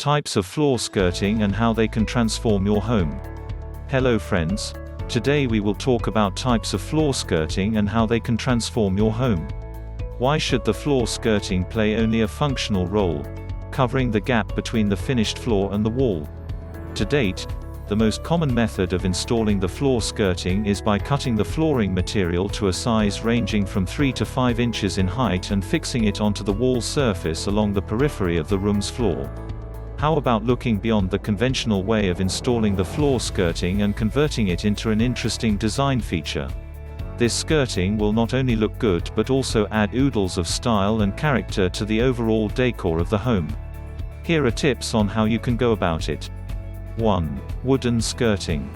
Types of floor skirting and how they can transform your home. Hello friends. Today we will talk about types of floor skirting and how they can transform your home. Why should the floor skirting play only a functional role, covering the gap between the finished floor and the wall? To date, the most common method of installing the floor skirting is by cutting the flooring material to a size ranging from 3 to 5 inches in height and fixing it onto the wall surface along the periphery of the room's floor. How about looking beyond the conventional way of installing the floor skirting and converting it into an interesting design feature? This skirting will not only look good but also add oodles of style and character to the overall decor of the home. Here are tips on how you can go about it. 1. Wooden skirting.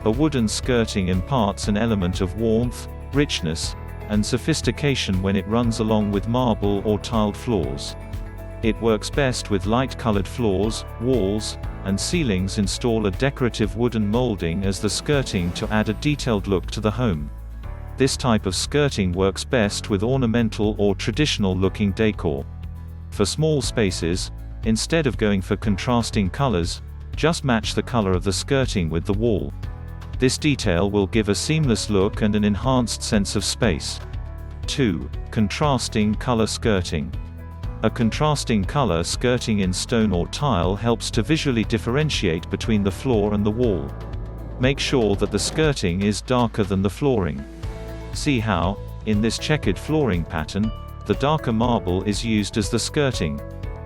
A wooden skirting imparts an element of warmth, richness, and sophistication when it runs along with marble or tiled floors. It works best with light-colored floors, walls, and ceilings. Install a decorative wooden molding as the skirting to add a detailed look to the home. This type of skirting works best with ornamental or traditional-looking decor. For small spaces, instead of going for contrasting colors, just match the color of the skirting with the wall. This detail will give a seamless look and an enhanced sense of space. 2. Contrasting color skirting. A contrasting color skirting in stone or tile helps to visually differentiate between the floor and the wall. Make sure that the skirting is darker than the flooring. See how, in this checkered flooring pattern, the darker marble is used as the skirting.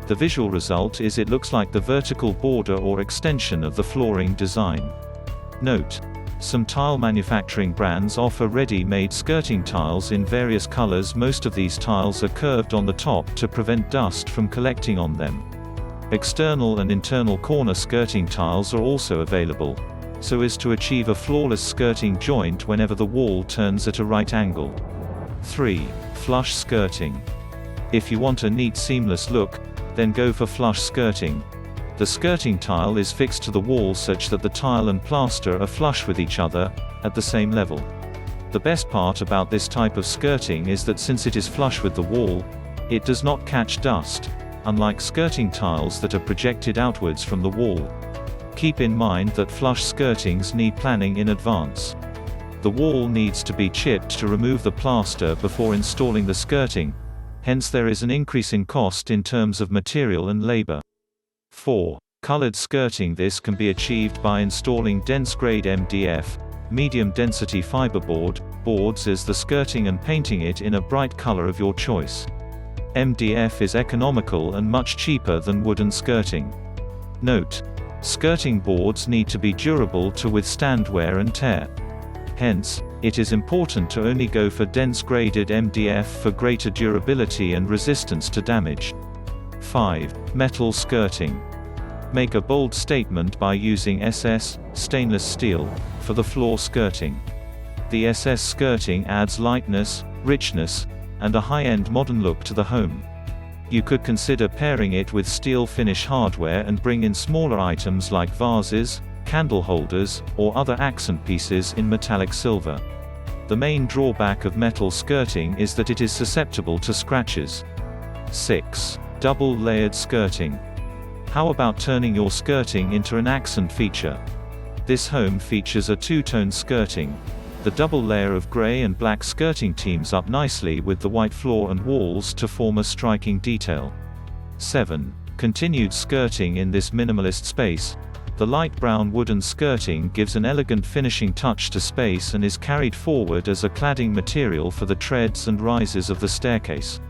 The visual result is it looks like the vertical border or extension of the flooring design. Note: some tile manufacturing brands offer ready-made skirting tiles in various colors. Most of these tiles are curved on the top to prevent dust from collecting on them. External and internal corner skirting tiles are also available, so as to achieve a flawless skirting joint whenever the wall turns at a right angle. 3. Flush skirting. If you want a neat seamless look, then go for flush skirting. The skirting tile is fixed to the wall such that the tile and plaster are flush with each other, at the same level. The best part about this type of skirting is that since it is flush with the wall, it does not catch dust, unlike skirting tiles that are projected outwards from the wall. Keep in mind that flush skirtings need planning in advance. The wall needs to be chipped to remove the plaster before installing the skirting, hence there is an increase in cost in terms of material and labor. 4. Colored skirting. This can be achieved by installing dense-grade MDF, medium-density fiberboard, boards as the skirting and painting it in a bright color of your choice. MDF is economical and much cheaper than wooden skirting. Note: skirting boards need to be durable to withstand wear and tear. Hence, it is important to only go for dense-graded MDF for greater durability and resistance to damage. 5. Metal skirting. Make a bold statement by using SS, stainless steel, for the floor skirting. The SS skirting adds lightness, richness, and a high-end modern look to the home. You could consider pairing it with steel finish hardware and bring in smaller items like vases, candle holders, or other accent pieces in metallic silver. The main drawback of metal skirting is that it is susceptible to scratches. 6. Double-layered skirting. How about turning your skirting into an accent feature? This home features a two-tone skirting. The double layer of gray and black skirting teams up nicely with the white floor and walls to form a striking detail. 7. Continued skirting. In this minimalist space, the light brown wooden skirting gives an elegant finishing touch to space and is carried forward as a cladding material for the treads and rises of the staircase.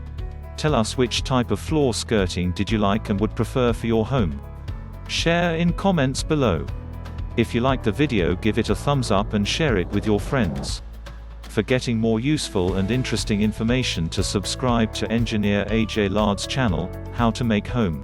Tell us which type of floor skirting did you like and would prefer for your home. Share in comments below. If you like the video, give it a thumbs up and share it with your friends. For getting more useful and interesting information, to subscribe to Engineer AJ Lard's channel, How to Make Home.